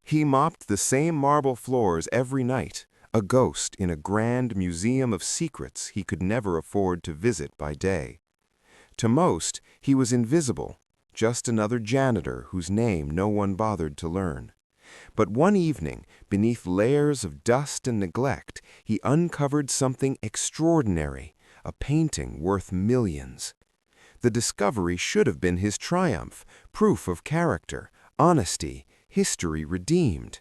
He mopped the same marble floors every night, a ghost in a grand museum of secrets he could never afford to visit by day. To most, he was invisible, just another janitor whose name no one bothered to learn. But one evening, beneath layers of dust and neglect, he uncovered something extraordinary, a painting worth millions. The discovery should have been his triumph, proof of character, honesty, history redeemed.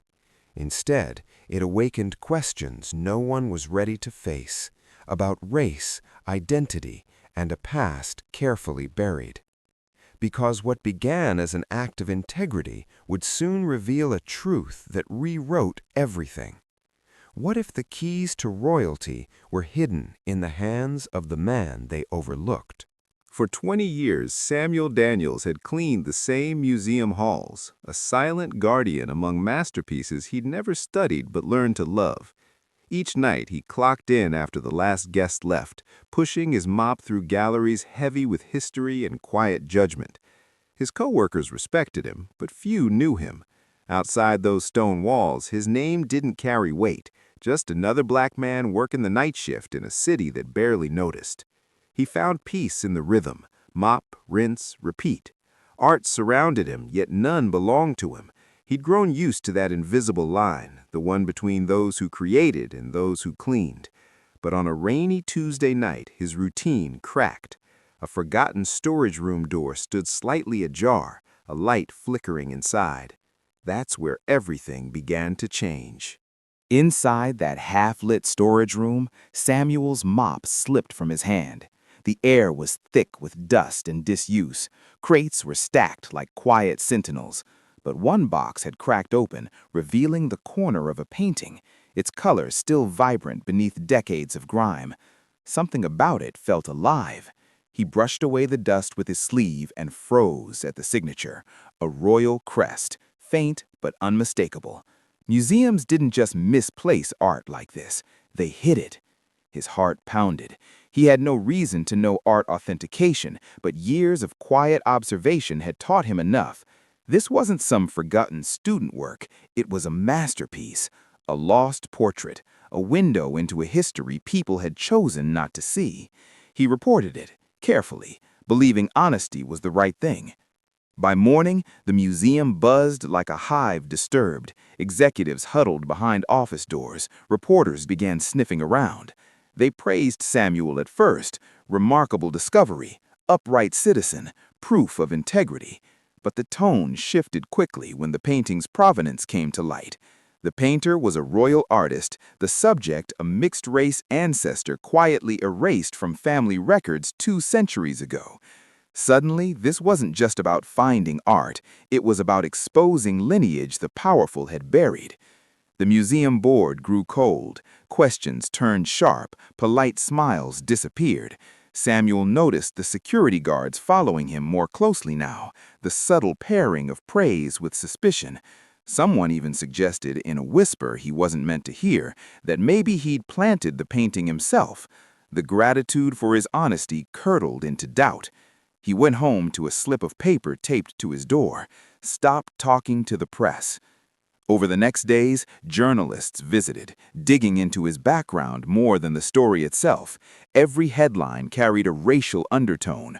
Instead, it awakened questions no one was ready to face, about race, identity, and a past carefully buried. Because what began as an act of integrity would soon reveal a truth that rewrote everything. What if the keys to royalty were hidden in the hands of the man they overlooked? For 20 years, Samuel Daniels had cleaned the same museum halls, a silent guardian among masterpieces he'd never studied but learned to love. Each night, he clocked in after the last guest left, pushing his mop through galleries heavy with history and quiet judgment. His coworkers respected him, but few knew him. Outside those stone walls, his name didn't carry weight, just another black man working the night shift in a city that barely noticed. He found peace in the rhythm, mop, rinse, repeat. Art surrounded him, yet none belonged to him. He'd grown used to that invisible line, the one between those who created and those who cleaned. But on a rainy Tuesday night, his routine cracked. A forgotten storage room door stood slightly ajar, a light flickering inside. That's where everything began to change. Inside that half-lit storage room, Samuel's mop slipped from his hand. The air was thick with dust and disuse. Crates were stacked like quiet sentinels. But one box had cracked open, revealing the corner of a painting, its colors still vibrant beneath decades of grime. Something about it felt alive. He brushed away the dust with his sleeve and froze at the signature, a royal crest, faint but unmistakable. Museums didn't just misplace art like this, they hid it. His heart pounded. He had no reason to know art authentication, but years of quiet observation had taught him enough. This wasn't some forgotten student work, it was a masterpiece, a lost portrait, a window into a history people had chosen not to see. He reported it, carefully, believing honesty was the right thing. By morning, the museum buzzed like a hive disturbed. Executives huddled behind office doors. Reporters began sniffing around. They praised Samuel at first, remarkable discovery, upright citizen, proof of integrity. But the tone shifted quickly when the painting's provenance came to light. The painter was a royal artist, the subject a mixed-race ancestor quietly erased from family records 2 centuries ago. Suddenly, this wasn't just about finding art, it was about exposing lineage the powerful had buried. The museum board grew cold, questions turned sharp, polite smiles disappeared. Samuel noticed the security guards following him more closely now, the subtle pairing of praise with suspicion. Someone even suggested in a whisper he wasn't meant to hear that maybe he'd planted the painting himself. The gratitude for his honesty curdled into doubt. He went home to a slip of paper taped to his door. Stop talking to the press. Over the next days, journalists visited, digging into his background more than the story itself. Every headline carried a racial undertone.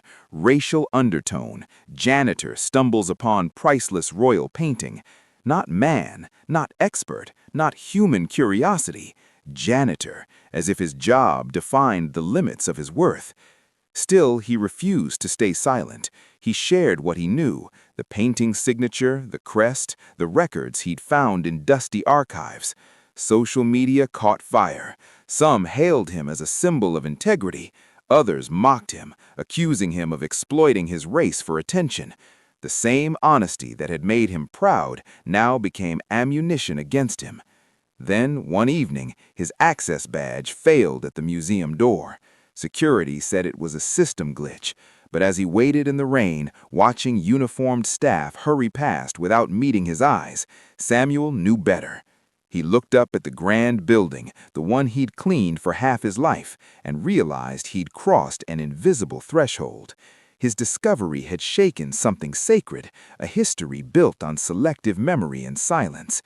Janitor stumbles upon priceless royal painting. Not man, not expert, not human curiosity. Janitor, as if his job defined the limits of his worth. Still, he refused to stay silent. He shared what he knew, the painting's signature, the crest, the records he'd found in dusty archives. Social media caught fire. Some hailed him as a symbol of integrity. Others mocked him, accusing him of exploiting his race for attention. The same honesty that had made him proud now became ammunition against him. Then, one evening, his access badge failed at the museum door. Security said it was a system glitch, but as he waited in the rain, watching uniformed staff hurry past without meeting his eyes, Samuel knew better. He looked up at the grand building, the one he'd cleaned for half his life, and realized he'd crossed an invisible threshold. His discovery had shaken something sacred, a history built on selective memory and silence.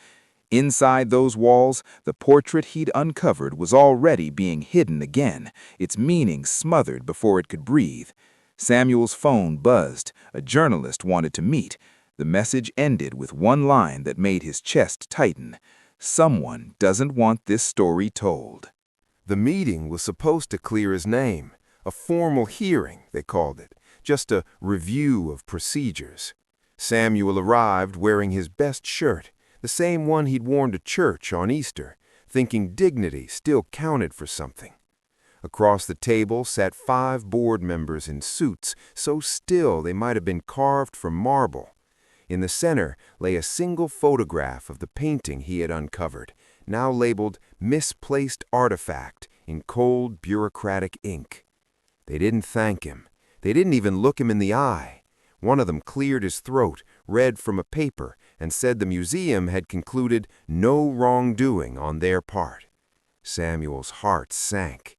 Inside those walls, the portrait he'd uncovered was already being hidden again, its meaning smothered before it could breathe. Samuel's phone buzzed. A journalist wanted to meet. The message ended with one line that made his chest tighten. Someone doesn't want this story told. The meeting was supposed to clear his name. A formal hearing, they called it, just a review of procedures. Samuel arrived wearing his best shirt, the same one he'd worn to church on Easter, thinking dignity still counted for something. Across the table sat 5 board members in suits so still they might have been carved from marble. In the center lay a single photograph of the painting he had uncovered, now labeled Misplaced Artifact in cold bureaucratic ink. They didn't thank him. They didn't even look him in the eye. One of them cleared his throat, read from a paper, and said the museum had concluded no wrongdoing on their part. Samuel's heart sank.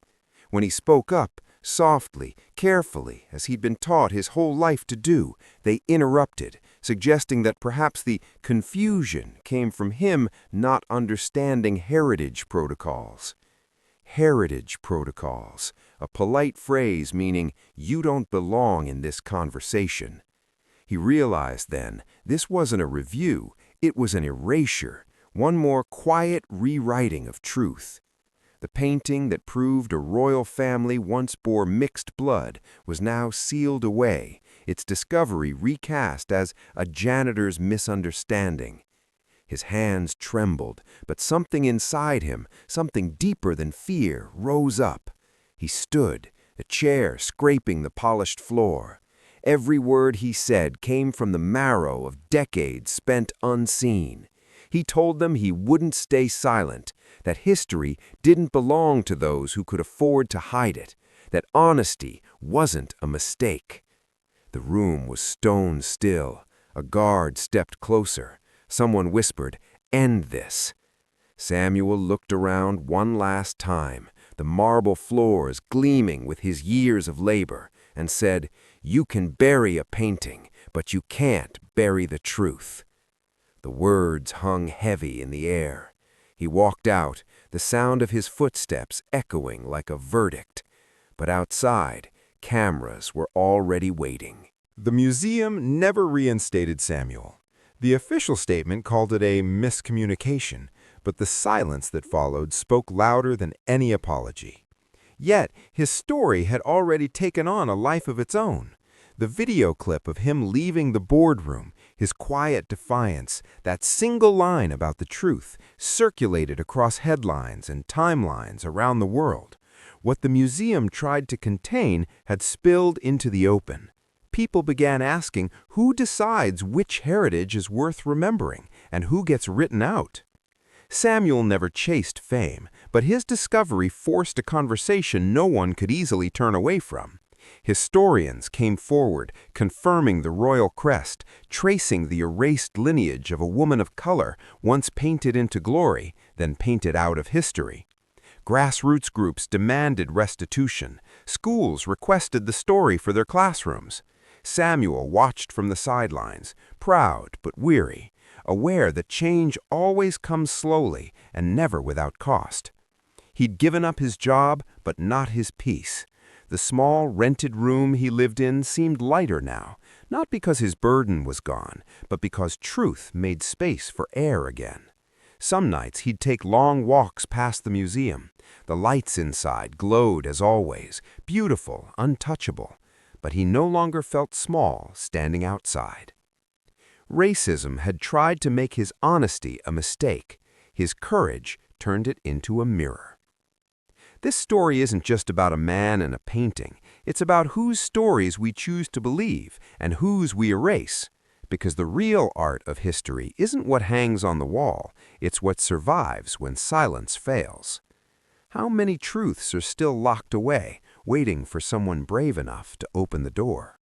When he spoke up, softly, carefully, as he'd been taught his whole life to do, they interrupted, suggesting that perhaps the confusion came from him not understanding heritage protocols. Heritage protocols, a polite phrase meaning you don't belong in this conversation. He realized then this wasn't a review, it was an erasure, one more quiet rewriting of truth. The painting that proved a royal family once bore mixed blood was now sealed away, its discovery recast as a janitor's misunderstanding. His hands trembled, but something inside him, something deeper than fear, rose up. He stood, a chair scraping the polished floor. Every word he said came from the marrow of decades spent unseen. He told them he wouldn't stay silent, that history didn't belong to those who could afford to hide it, that honesty wasn't a mistake. The room was stone still. A guard stepped closer. Someone whispered, "End this." Samuel looked around one last time, the marble floors gleaming with his years of labor, and said, "You can bury a painting, but you can't bury the truth." The words hung heavy in the air. He walked out, the sound of his footsteps echoing like a verdict. But outside, cameras were already waiting. The museum never reinstated Samuel. The official statement called it a miscommunication, but the silence that followed spoke louder than any apology. Yet, his story had already taken on a life of its own. The video clip of him leaving the boardroom, his quiet defiance, that single line about the truth, circulated across headlines and timelines around the world. What the museum tried to contain had spilled into the open. People began asking who decides which heritage is worth remembering and who gets written out. Samuel never chased fame, but his discovery forced a conversation no one could easily turn away from. Historians came forward, confirming the royal crest, tracing the erased lineage of a woman of color once painted into glory, then painted out of history. Grassroots groups demanded restitution. Schools requested the story for their classrooms. Samuel watched from the sidelines, proud but weary, aware that change always comes slowly and never without cost. He'd given up his job, but not his peace. The small, rented room he lived in seemed lighter now, not because his burden was gone, but because truth made space for air again. Some nights he'd take long walks past the museum. The lights inside glowed as always, beautiful, untouchable, but he no longer felt small standing outside. Racism had tried to make his honesty a mistake. His courage turned it into a mirror. This story isn't just about a man and a painting. It's about whose stories we choose to believe and whose we erase. Because the real art of history isn't what hangs on the wall, it's what survives when silence fails. How many truths are still locked away, waiting for someone brave enough to open the door?